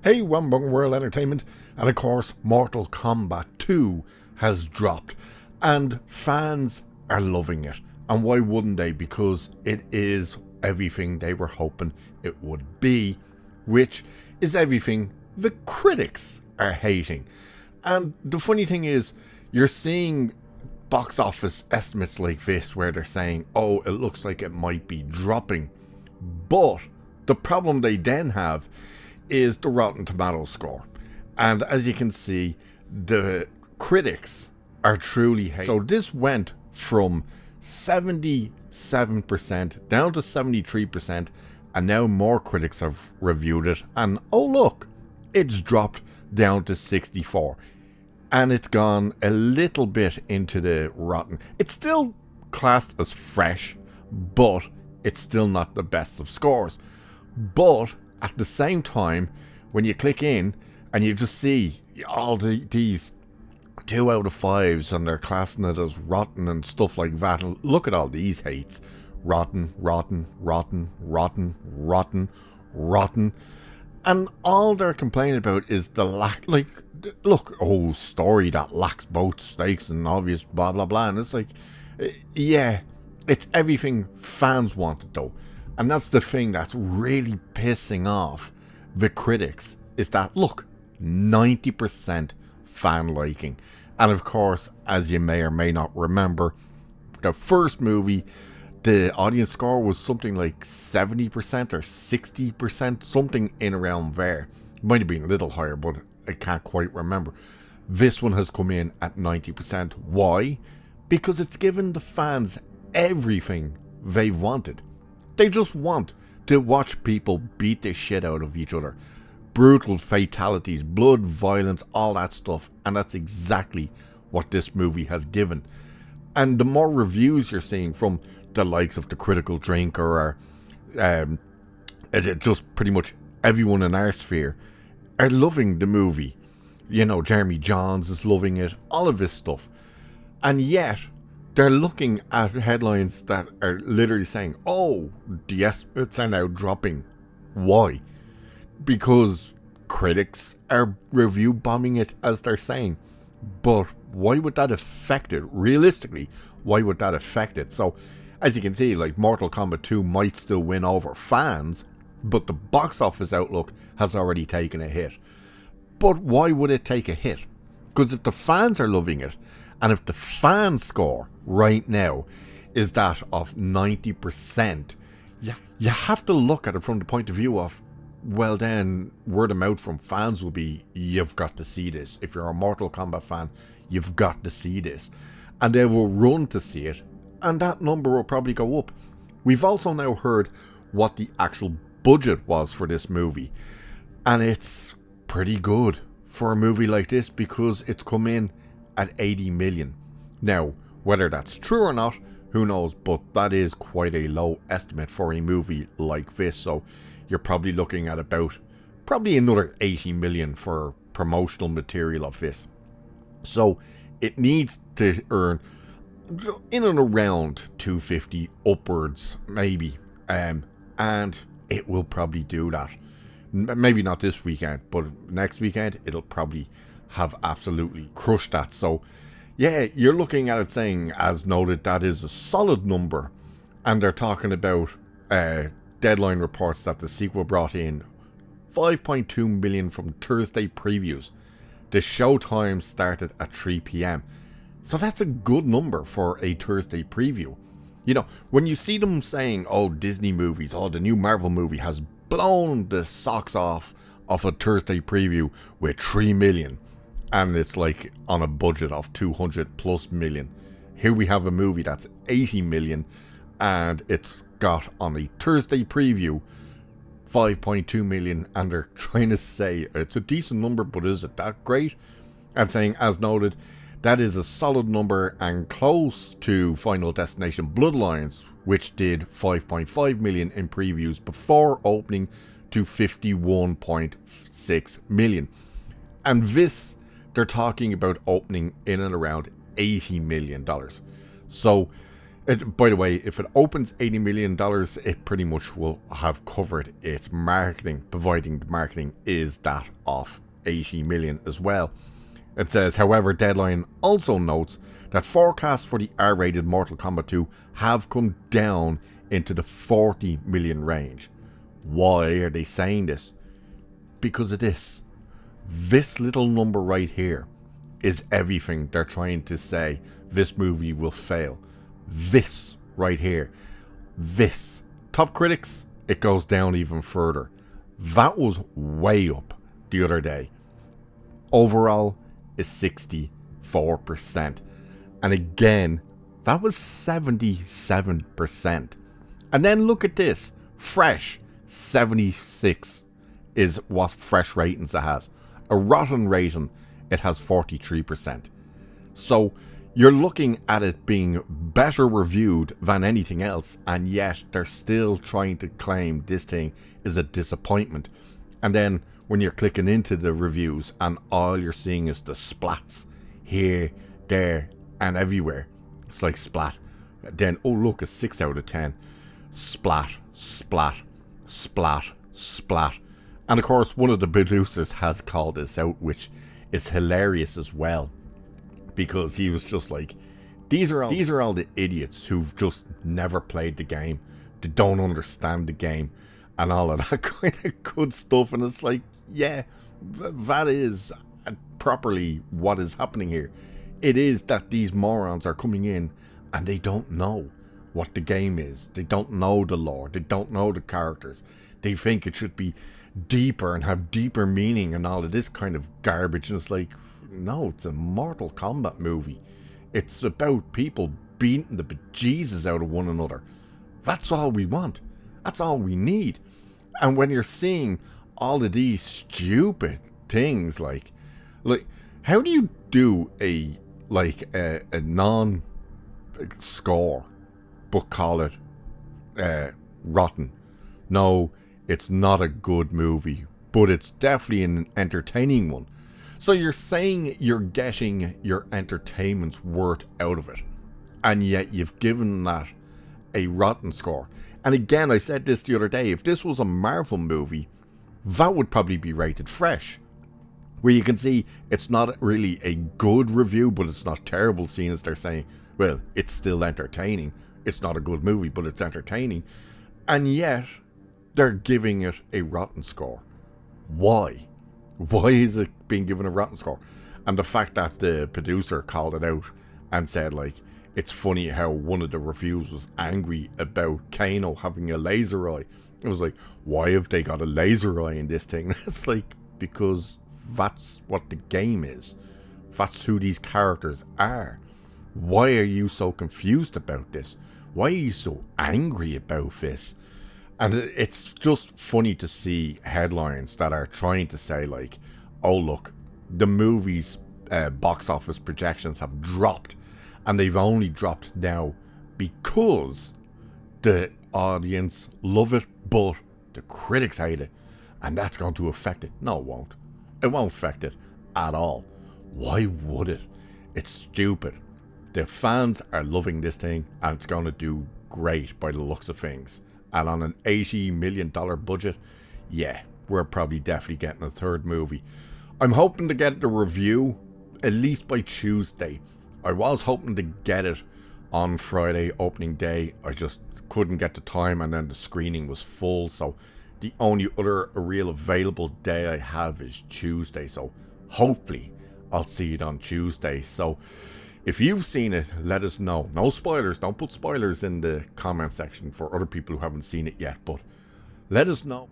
Hey, Wambung World Entertainment, and of course, Mortal Kombat 2 has dropped, and fans are loving it. And why wouldn't they? Because it is everything they were hoping it would be, which is everything the critics are hating. And the funny thing is, you're seeing box office estimates like this where they're saying, oh, it looks like it might be dropping. But the problem they then have is the Rotten Tomatoes score. And as you can see, the critics are truly hating. So this went from 77% down to 73%, and now more critics have reviewed it. And oh look, it's dropped down to 64. And it's gone a little bit into the rotten. It's still classed as fresh, but it's still not the best of scores. But at the same time, when you click in and you just see all these 2 out of 5s and they're classing it as rotten and stuff like that, and look at all these hates. Rotten, rotten, rotten, rotten, rotten, rotten. And all they're complaining about is the lack, like, look, oh, story that lacks both stakes and obvious blah blah blah. And it's like, yeah, it's everything fans wanted though. And that's the thing that's really pissing off the critics, is that, look, 90% fan liking. And of course, as you may or may not remember, the first movie, the audience score was something like 70% or 60%, something in around there. Might have been a little higher, but I can't quite remember. This one has come in at 90%. Why? Because it's given the fans everything they've wanted. They just want to watch people beat the shit out of each other. Brutal fatalities, blood, violence, all that stuff. And that's exactly what this movie has given. And the more reviews you're seeing from the likes of the Critical Drinker or just pretty much everyone in our sphere are loving the movie. You know, Jeremy Johns is loving it, all of this stuff. And yet, they're looking at headlines that are literally saying, oh, the estimates are now dropping. Why? Because critics are review bombing it, as they're saying. But why would that affect it? Realistically, why would that affect it? So, as you can see, like, Mortal Kombat 2 might still win over fans, but the box office outlook has already taken a hit. But why would it take a hit? Because if the fans are loving it, and if the fan score right now is that of 90%, you have to look at it from the point of view of, well then, word of mouth from fans will be, you've got to see this. If you're a Mortal Kombat fan, you've got to see this. And they will run to see it, and that number will probably go up. We've also now heard what the actual budget was for this movie, and it's pretty good for a movie like this because it's come in at 80 million. Now, whether that's true or not, who knows, but that is quite a low estimate for a movie like this. So you're probably looking at about another 80 million for promotional material of this. So it needs to earn in and around 250 upwards, maybe, and it will probably do that. Maybe not this weekend, but next weekend it'll probably have absolutely crushed that. So yeah, you're looking at it saying, as noted, that is a solid number. And they're talking about Deadline reports that the sequel brought in 5.2 million from Thursday previews. The showtime started at 3 p.m. So that's a good number for a Thursday preview. You know, when you see them saying, oh, Disney movies, oh, the new Marvel movie has blown the socks off of a Thursday preview with 3 million. And it's like on a budget of 200 plus million. Here we have a movie that's 80 million and it's got on a Thursday preview 5.2 million, and they're trying to say it's a decent number, but is it that great? And saying, as noted, that is a solid number and close to Final Destination Bloodlines, which did 5.5 million in previews before opening to 51.6 million. And this, they're talking about opening in and around $80 million. So By the way, if it opens $80 million, it pretty much will have covered its marketing, providing the marketing is that of 80 million as well. It says, however, Deadline also notes that forecasts for the R-rated Mortal Kombat 2 have come down into the 40 million range. Why are they saying this? Because of this. This little number right here is everything they're trying to say this movie will fail. This right here. This. Top critics, it goes down even further. That was way up the other day. Overall is 64%. And again, that was 77%. And then look at this. Fresh, 76 is what fresh ratings it has. A rotten rating, it has 43%. So you're looking at it being better reviewed than anything else, and yet they're still trying to claim this thing is a disappointment. And then when you're clicking into the reviews and all you're seeing is the splats here, there, and everywhere. It's like splat. Then, oh look, a 6 out of 10. Splat, splat, splat, splat. And of course, one of the producers has called this out, which is hilarious as well. Because he was just like, these are all the idiots who've just never played the game. They don't understand the game. And all of that kind of good stuff. And it's like, yeah, that is properly what is happening here. It is that these morons are coming in and they don't know what the game is. They don't know the lore. They don't know the characters. They think it should be deeper and have deeper meaning and all of this kind of garbage. And it's like, no, it's a Mortal Kombat movie. It's about people beating the bejesus out of one another. That's all we want. That's all we need. And when you're seeing all of these stupid things, like how do you do a non-score but call it rotten? No, it's not a good movie, but it's definitely an entertaining one. So you're saying you're getting your entertainment's worth out of it, and yet you've given that a rotten score. And again, I said this the other day, if this was a Marvel movie, that would probably be rated fresh. Where you can see it's not really a good review, but it's not terrible, seeing as they're saying, well, it's still entertaining. It's not a good movie, but it's entertaining. And yet, they're giving it a rotten score. Why? Why is it being given a rotten score? And the fact that the producer called it out and said, like, it's funny how one of the reviews was angry about Kano having a laser eye. It was like, why have they got a laser eye in this thing? It's like, because that's what the game is. That's who these characters are. Why are you so confused about this? Why are you so angry about this? And it's just funny to see headlines that are trying to say, like, oh look, the movie's box office projections have dropped, and they've only dropped now because the audience love it, but the critics hate it, and that's going to affect it. No, it won't. It won't affect it at all. Why would it? It's stupid. The fans are loving this thing, and it's going to do great by the looks of things. And on an $80 million budget, yeah, we're probably definitely getting a third movie. I'm hoping to get the review at least by Tuesday. I was hoping to get it on Friday, opening day. I just couldn't get the time, and then the screening was full. So the only other real available day I have is Tuesday. So hopefully I'll see it on Tuesday. So if you've seen it, let us know. No spoilers. Don't put spoilers in the comment section for other people who haven't seen it yet. But let us know.